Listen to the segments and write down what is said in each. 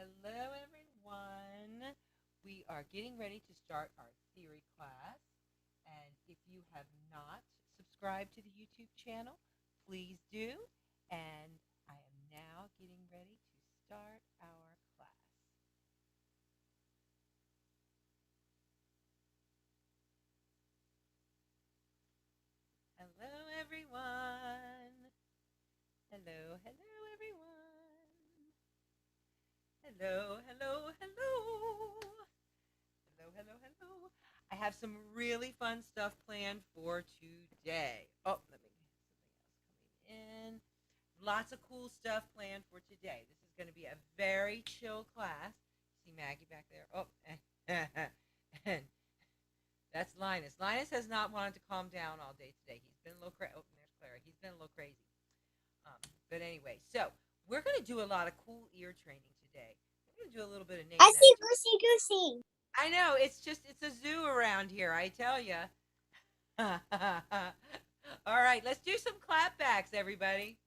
Hello, everyone. We are getting ready to start our theory class. And if you have not subscribed to the YouTube channel, please do. And I am now getting ready to start our class. Hello, everyone. Hello, hello, everyone. Hello, hello, hello. Hello, hello, hello. I have some really fun stuff planned for today. Oh, let me get something else coming in. Lots of cool stuff planned for today. This is going to be a very chill class. See Maggie back there? Oh, and that's Linus. Linus has not wanted to calm down all day today. He's been a little crazy. Oh, there's Clara. He's been a little crazy. But anyway, so we're going to do a lot of cool ear training today. We're going to do a little bit of name. I see Goosey Goosey. I know, it's a zoo around here, I tell you. All right, let's do some clapbacks, everybody.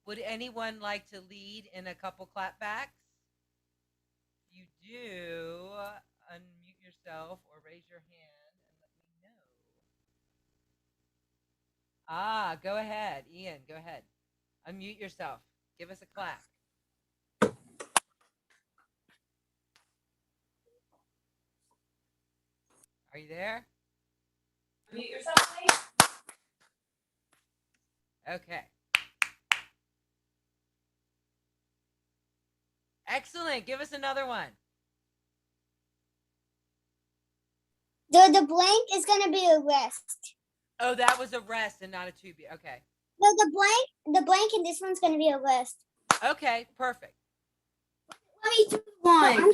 Would anyone like to lead in a couple clapbacks? If you do, unmute yourself or raise your hand and let me know. Go ahead. Ian, go ahead. Unmute yourself. Give us a clap. Are you there? Unmute yourself, please. Okay. Excellent. Give us another one. The blank is gonna be a rest. Oh, that was a rest and not a to be. Okay. No, the blank in this one's gonna be a rest. Okay, perfect. Let me do one.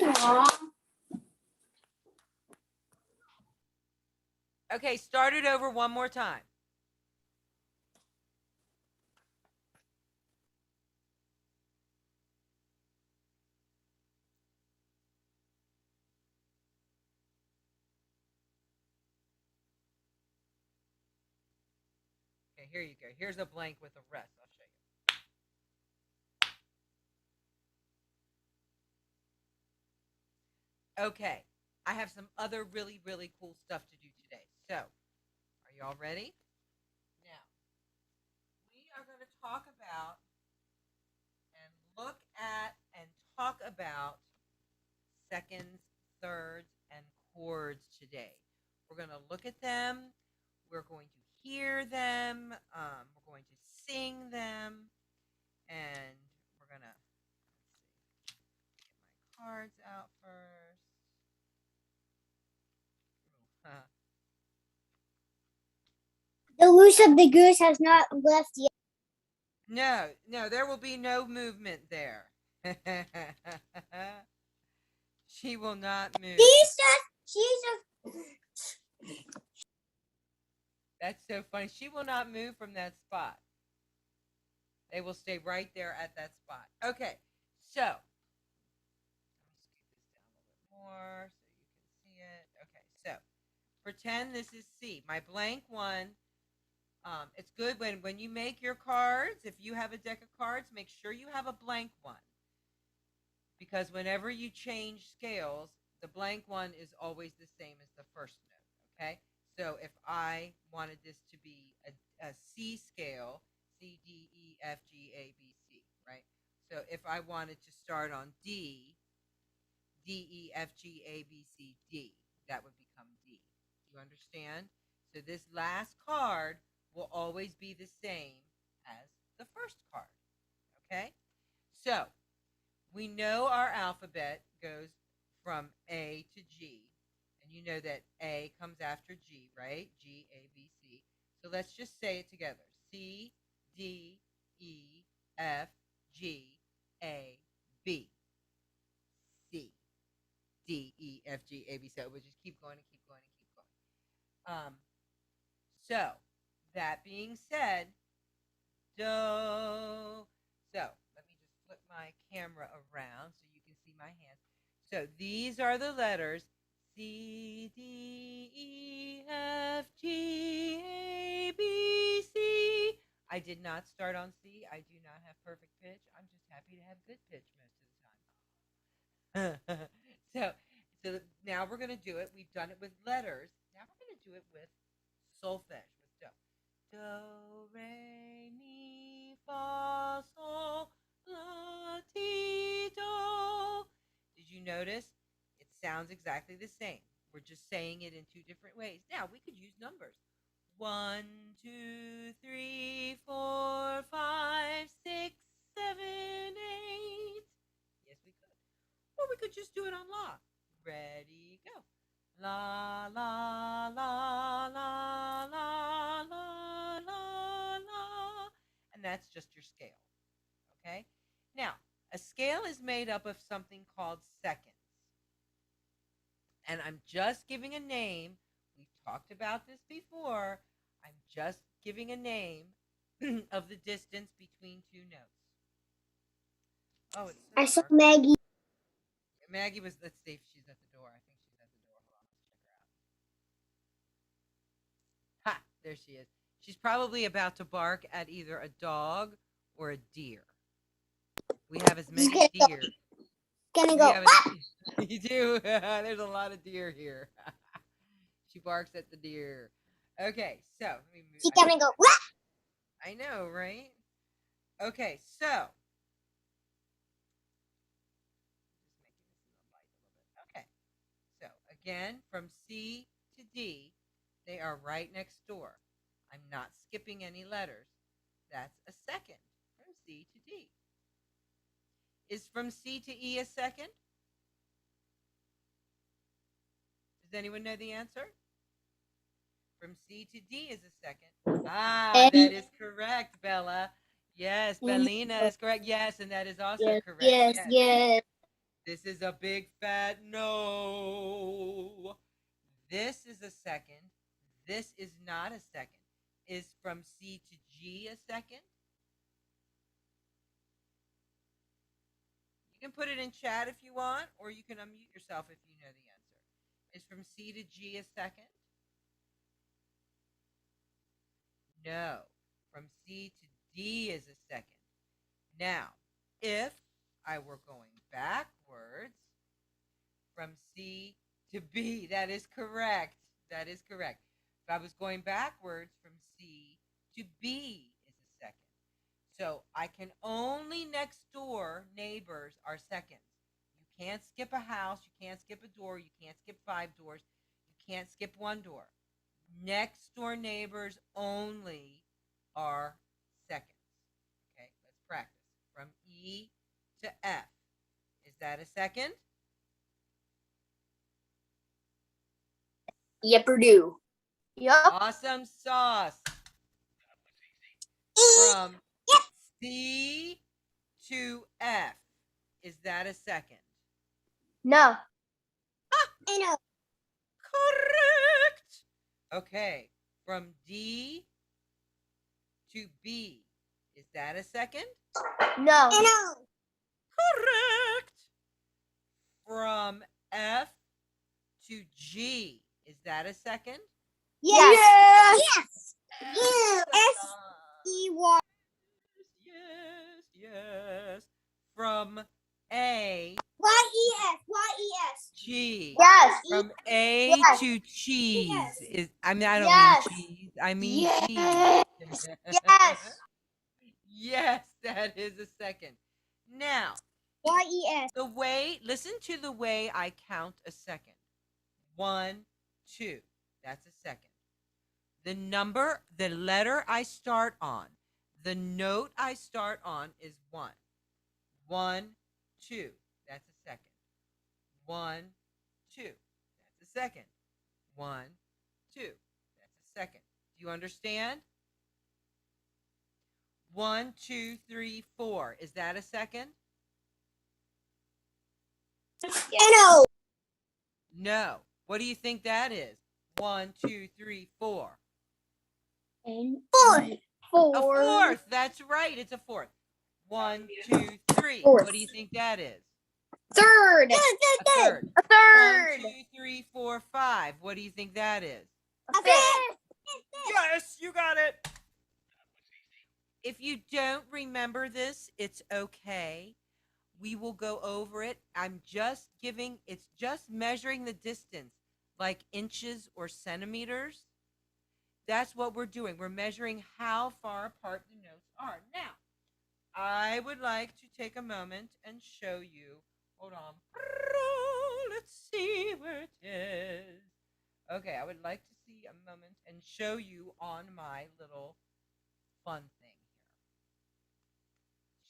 Okay, start it over one more time. Okay, here you go. Here's a blank with a rest. I'll show you. Okay, I have some other really, really cool stuff to do today. So, are you all ready? Now, we are going to talk about and look at and talk about seconds, thirds, and chords today. We're going to look at them. We're going to hear them. We're going to sing them. And we're going to, get my cards out first. The loose of the goose has not left yet. No, there will be no movement there. She will not move. She's just. That's so funny. She will not move from that spot. They will stay right there at that spot. Okay, so let me scoot this down a little bit more so you can see it. Okay, so pretend this is C. My blank one. It's good when you make your cards. If you have a deck of cards, make sure you have a blank one, because whenever you change scales, the blank one is always the same as the first note. Okay, so if I wanted this to be a C scale, C, D, E, F, G, A, B, C, right? So if I wanted to start on D, D, E, F, G, A, B, C, D, that would become D. Do you understand? So this last card will always be the same as the first card. Okay? So we know our alphabet goes from A to G, and And you know that A comes after G, right? G, A, B, C. So let's just say it together. C, D, E, F, G, A, B, C, D, E, F, G, A, B. So we'll just keep going and keep going and keep going. So that being said, do. So let me just flip my camera around so you can see my hands. So these are the letters C, D, E, F, G, A, B, C. I did not start on C. I do not have perfect pitch. I'm just happy to have good pitch most of the time. so now we're going to do it. We've done it with letters. Now we're going to do it with solfege, with do. Do, re, mi, fa, sol, la, ti, do. Did you notice? It sounds exactly the same. We're just saying it in two different ways. Now, we could use numbers. 1, 2, 3, 4, 5, 6, 7, 8. Yes, we could. Or we could just do it on la. Ready, go. La, la, la, la, la, la, la, la. And that's just your scale. Okay? Now, a scale is made up of something called seconds. And I'm just giving a name. We've talked about this before. I'm just giving a name of the distance between two notes. Oh, it's so I saw dark. Maggie. Maggie was, let's see if she's at the door. I think she's at the door. Hold on, let's check her out. Ha! There she is. She's probably about to bark at either a dog or a deer. We have as many deer. Gonna go. You do. There's a lot of deer here. She barks at the deer. Okay, so let me move. She's gonna go. I know, right? Okay, so just making this in the light a little bit. Okay, so again, from C to D, they are right next door. I'm not skipping any letters. That's a second from C to D. Is from C to E a second? Does anyone know the answer? From C to D is a second. Ah, that is correct, Bella. Yes, Bellina is correct. Yes, and that is also correct. Yes. This is a big fat no. This is a second. This is not a second. Is from C to G a second? You can put it in chat if you want, or you can unmute yourself if you know the answer. Is from C to G a second? No. From C to D is a second. Now, if I were going backwards from C to B, that is correct. That is correct. If I was going backwards from C to B is a second. So I can only next door neighbors are seconds. You can't skip a house. You can't skip a door. You can't skip 5 doors. You can't skip 1 door. Next door neighbors only are seconds. Okay, let's practice. From E to F. Is that a second? Yep, Purdue. Yep. Awesome sauce. From C to F. Is that a second? No. I know. Correct. Okay. From D to B. Is that a second? No. I know. Correct. From F to G. Is that a second? Yes. Yes. S-E-Y. Yes. From A Y-E-S. G. Yes. From A to cheese. Is I mean I don't mean cheese. I mean cheese. Yes. Yes, that is a second. Now, Y-E-S. listen to the way I count a second. 1, 2. That's a second. The letter I start on, the note I start on is 1. 1, 2. That's a second. 1, 2. That's a second. 1, 2. That's a second. Do you understand? 1, 2, 3, 4. Is that a second? No. No. What do you think that is? 1, 2, 3, 4. Fourth. A fourth. That's right. It's a fourth. 1, 2, 3. Fourth. What do you think that is? Third. A third. A 1, 2, 3, 4, 5. What do you think that is? A fifth. Yes, you got it. If you don't remember this, it's okay. We will go over it. It's just measuring the distance, like inches or centimeters. That's what we're doing. We're measuring how far apart the notes are. Now, I would like to take a moment and show you. Hold on. Let's see where it is. Okay, I would like to see a moment and show you on my little fun thing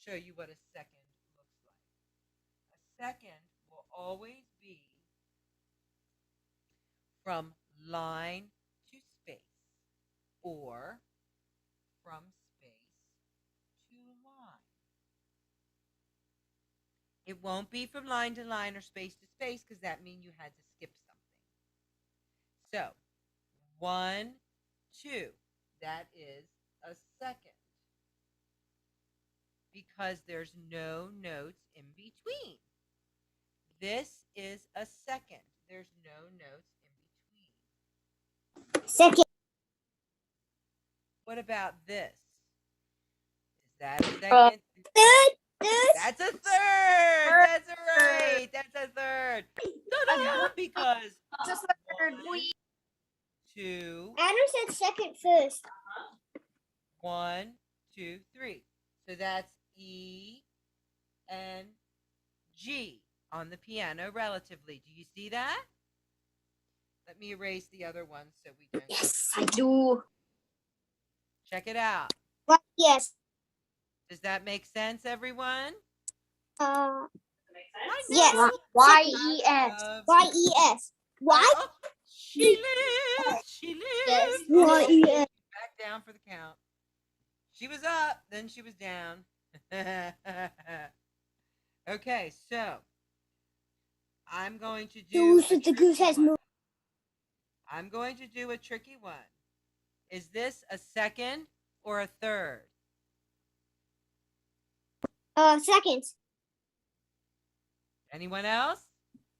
here. Show you what a second looks like. A second will always be from line to space, or from space to line. It won't be from line to line or space to space, because that means you had to skip something. So 1, 2, that is a second, because there's no notes in between. This is a second. There's no notes in between. Second. What about this? Is that a second? Third. That's a third. That's right. That's a third. Ta-da! Because Just third. 1, 2, Adam said second first. 1, 2, 3. So that's E and G on the piano relatively. Do you see that? Let me erase the other one so we don't. Yes, I do. Check it out. What? Yes. Does that make sense, everyone? Yes. Y-E-S. Y-E-S. Why? Oh, she lives. She lives. Yes. Oh, Y-E-S. back down for the count. She was up, then she was down. Okay, so I'm going to do. The goose has moved. I'm going to do a tricky one. Is this a second or a third? Second. Anyone else?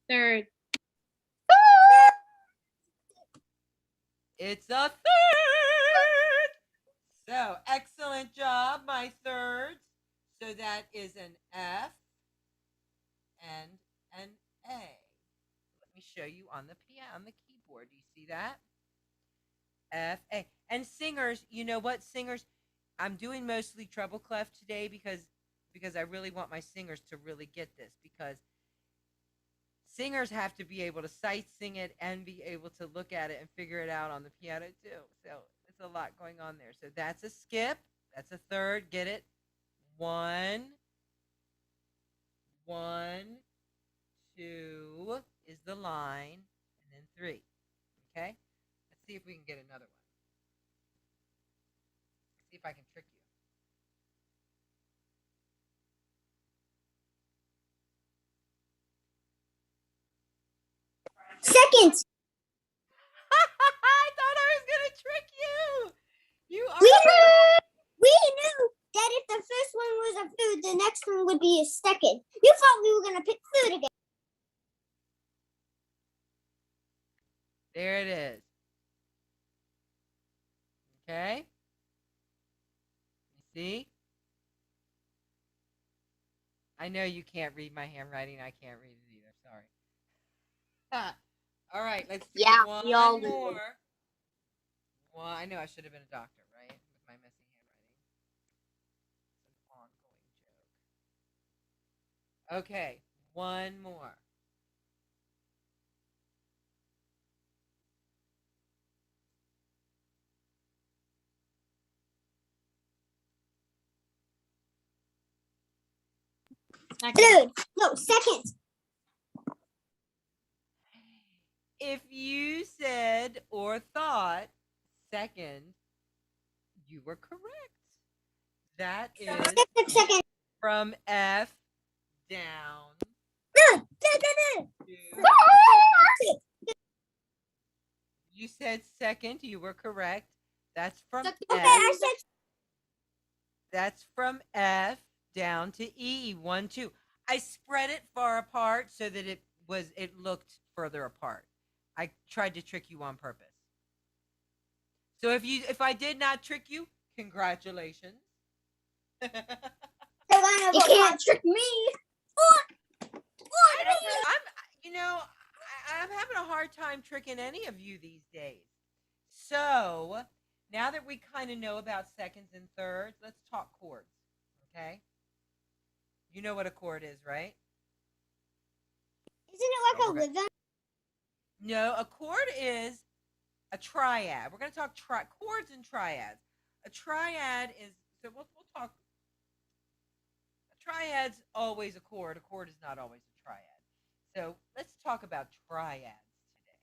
Third. It's a third. So excellent job, my thirds. So that is an F and an A. Let me show you on the piano, on the keyboard. Do you see that? F, A. And singers, you know what, singers? I'm doing mostly treble clef today because I really want my singers to really get this, because singers have to be able to sight sing it and be able to look at it and figure it out on the piano too. So it's a lot going on there. So that's a skip. That's a third. Get it? 1, 1, 2 is the line, and then 3. Okay? Let's see if we can get another one. See if I can trick you. Second. I thought I was gonna trick you. You are. We knew that if the first one was a food, the next one would be a second. You thought we were gonna pick food again. There it is. Okay. You see? I know you can't read my handwriting. I can't read it either. Sorry. All right. Let's do one we all more. do. Well, I know I should have been a doctor, right? With my messy handwriting. It's an ongoing joke. Okay. One more. Third. No, second. If you said or thought second, you were correct. That is Second. from F down to. You said second, you were correct. That's from Okay, F. I said That's from F down to E. 1, 2. I spread it far apart so that it looked further apart. I tried to trick you on purpose. So if I did not trick you, congratulations. you can't trick me. I'm having a hard time tricking any of you these days. So now that we kind of know about seconds and thirds, let's talk chords. Okay? You know what a chord is, right? Isn't it like a rhythm? No, a chord is a triad. We're going to talk chords and triads. A triad is, so we'll talk, a triad's always a chord. A chord is not always a triad. So let's talk about triads today,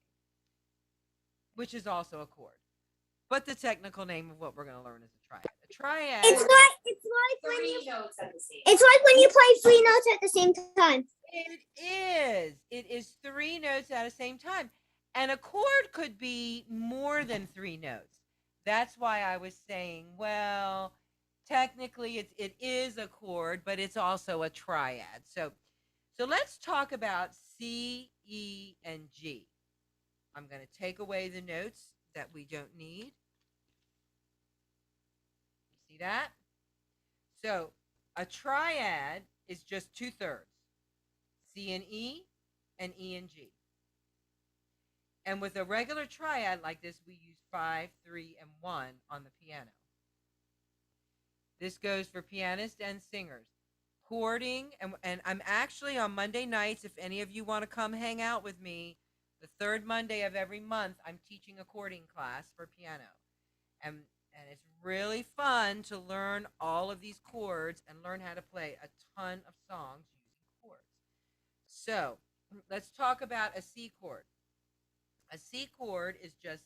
which is also a chord. But the technical name of what we're going to learn is a triad. A triad. It's like when you notes at the same. It's like when you play 3 notes at the same time. It is. It is 3 notes at the same time. And a chord could be more than 3 notes. That's why I was saying, well, technically it is a chord, but it's also a triad. So let's talk about C, E, and G. I'm going to take away the notes that we don't need. You see that? So a triad is just 2/3. C and E and G. And with a regular triad like this, we use 5, 3, and 1 on the piano. This goes for pianists and singers. Chording, and I'm actually on Monday nights, if any of you want to come hang out with me, the third Monday of every month, I'm teaching a chording class for piano. And it's really fun to learn all of these chords and learn how to play a ton of songs using chords. So let's talk about a C chord. A C chord is just,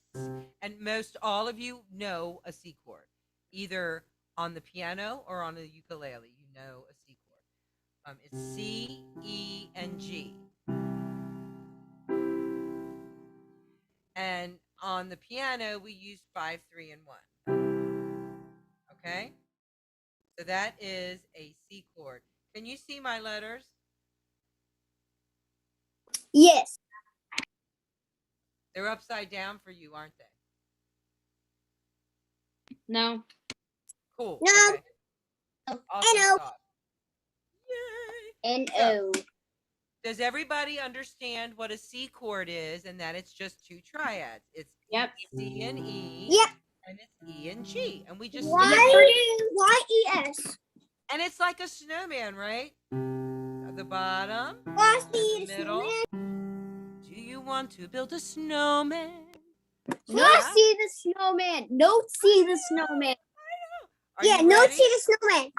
and most all of you know a C chord, either on the piano or on the ukulele. You know a C chord. It's C, E, and G. And on the piano, we use 5, 3, and 1. Okay? So that is a C chord. Can you see my letters? Yes. They're upside down for you, aren't they? No. Cool. No. Okay. Awesome N-O. thought. Yay. N-O. Does everybody understand what a C chord is and that it's just 2 triads? It's C and E. Yep. And it's E and G. And we just Y-E-S. And it's like a snowman, right? At the bottom, Frosty the middle. Do you want to build a snowman? Frosty the Snowman. Note see the Snowman. Are you no, ready? see the snowman.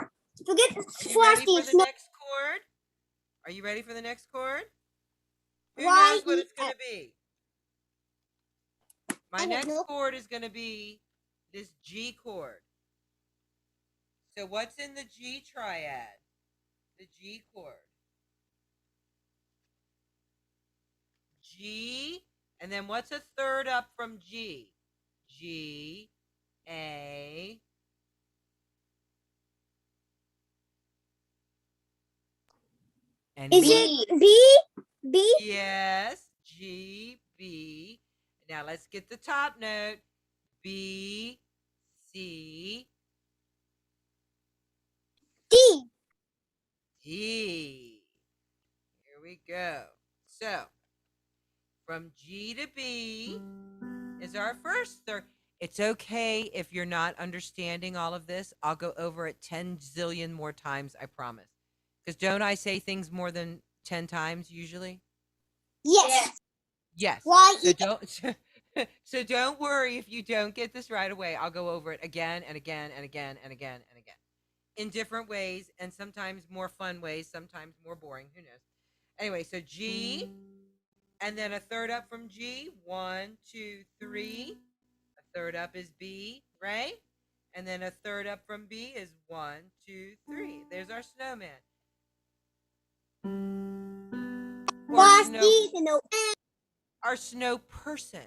Forget Are you Frosty. ready for the next chord? Are you ready for the next chord? Who knows what it's going to be? My next chord is going to be this G chord. So what's in the G triad? The G chord. G, and then what's a third up from G? G, A, and Is it B? B? Yes, G, B. Now let's get the top note. B, C, D. D. Here we go. So, from G to B is our first third. It's okay if you're not understanding all of this. I'll go over it 10 zillion more times, I promise. Because don't I say things more than 10 times usually? Yes. Yes. So don't worry if you don't get this right away. I'll go over it again and again and again and again and again. In different ways, and sometimes more fun ways, sometimes more boring. Who knows? Anyway, so G, And then a third up from G. 1, 2, 3. A third up is B, right? And then a third up from B is 1, 2, 3. There's our snowman. Or snow, our snow person.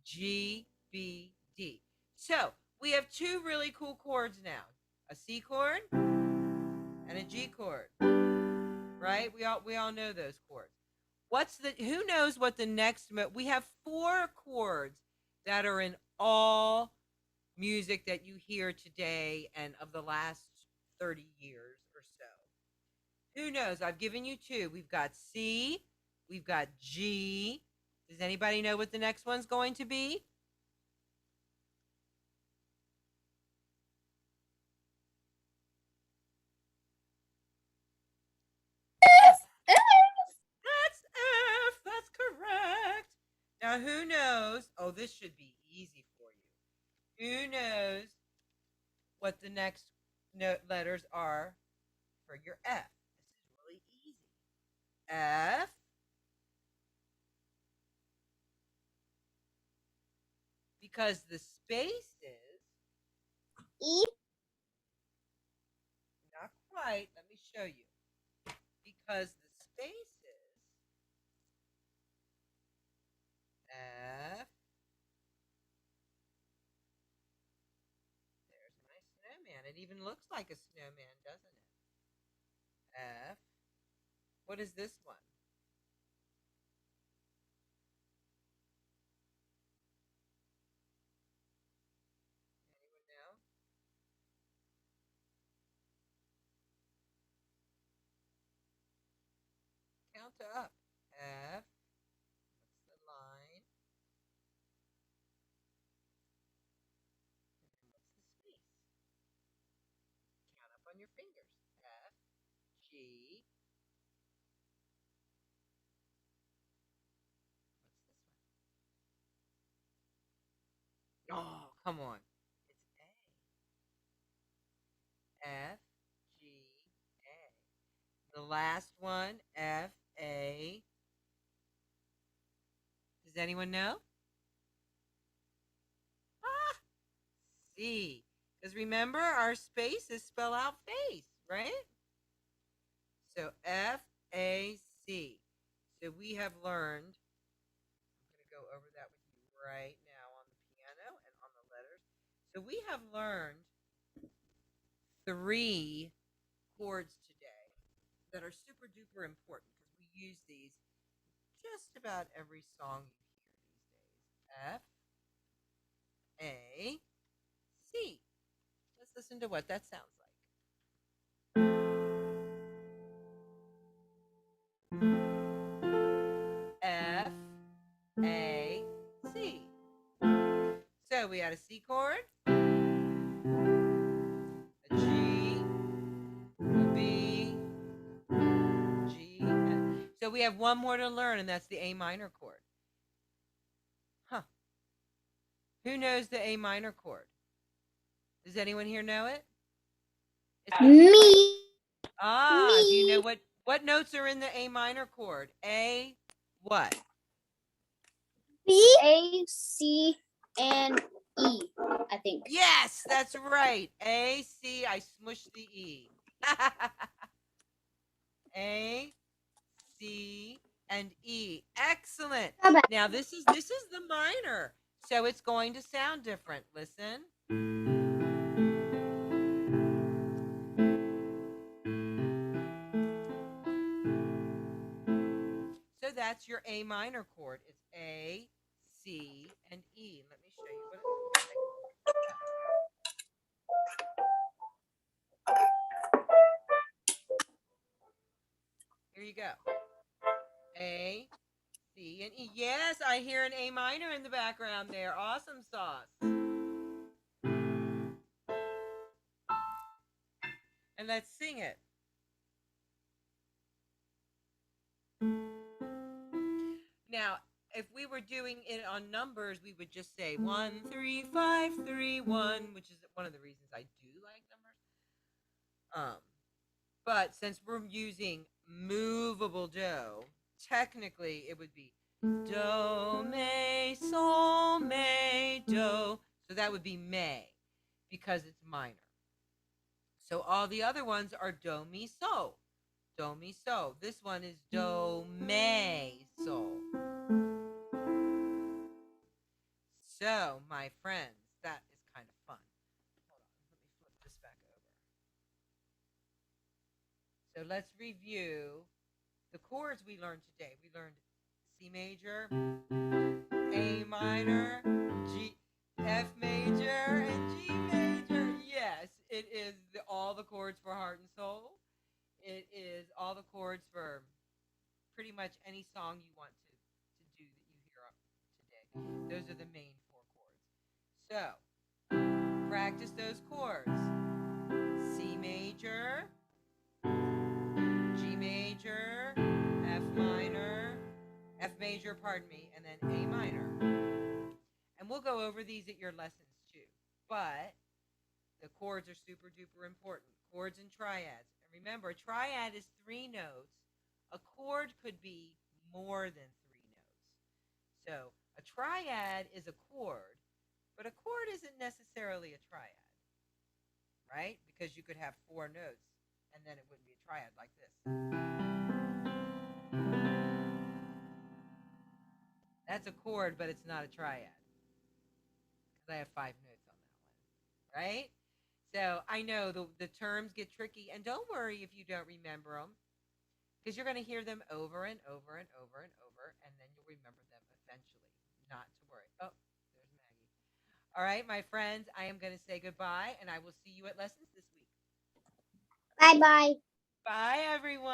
G, B, D. So we have two really cool chords now: a C chord and a G chord. Right? We all know those chords. Who knows what the next? We have 4 chords that are in all music that you hear today and of the last 30 years or so. Who knows? I've given you 2. We've got C, we've got G. Does anybody know what the next one's going to be? That's F. That's correct. Now, who knows? Oh, this should be easy for you. Who knows what the next letters are for your F? This is really easy. F. Because the space is E. not quite. Let me show you. Because the space is F. There's my snowman. It even looks like a snowman, doesn't it? F. What is this one? Anyone know? Count up. F. What's the line? And then what's the space? Count up on your fingers. F. G. What's this one? Oh, come on. It's A. F. G. A. The last one, F. A. Does anyone know? Ah, C. Because remember, our spaces spell out face, right? So F, A, C. So we have learned, I'm going to go over that with you right now on the piano and on the letters. So we have learned 3 chords today that are super duper important because we use these just about every song you hear these days. F, A, C. Let's listen to what that sounds like. F, A, C. So we had a C chord, a G, a B, G. So we have one more to learn, and that's the A minor chord. Huh. Who knows the A minor chord? Does anyone here know it? Me. Ah, Me. do you know what notes are in the A minor chord? A what? B. A, C, and E, I think. Yes, that's right. A, C, I smushed the E. A, C, and E. Excellent. Now this is the minor. So it's going to sound different. Listen. So that's your A minor chord. It's A, C, and E. Let me show you what it looks like. Here you go. A, C, and E. Yes, I hear an A minor in the background there. Awesome sauce. And let's sing it. Now, if we were doing it on numbers, we would just say 1, 3, 5, 3, 1, which is one of the reasons I do like numbers. But since we're using movable do, technically it would be do, me, sol, me, do. So that would be me because it's minor. So all the other ones are do, mi, so. Do, mi, so. This one is do, me, sol. So, my friends, that is kind of fun. Hold on, let me flip this back over. So let's review the chords we learned today. We learned C major, A minor, G, F major, and G major. Yes, it is all the chords for heart and soul. It is all the chords for pretty much any song you want to do that you hear up today. Those are the main four chords. So, practice those chords. C major, G major, F minor, F major, pardon me, and then A minor. And we'll go over these at your lessons too. But the chords are super duper important. Chords and triads. And remember, a triad is 3 notes. A chord could be more than 3 notes. So a triad is a chord, but a chord isn't necessarily a triad, right? Because you could have 4 notes and then it wouldn't be a triad like this. That's a chord, but it's not a triad because I have 5 notes on that one, right? So I know the terms get tricky, and don't worry if you don't remember them because you're going to hear them over and over and over and over, and then you'll remember them eventually. Not to worry. Oh, there's Maggie. All right, my friends, I am going to say goodbye, and I will see you at lessons this week. Bye bye. Bye, everyone.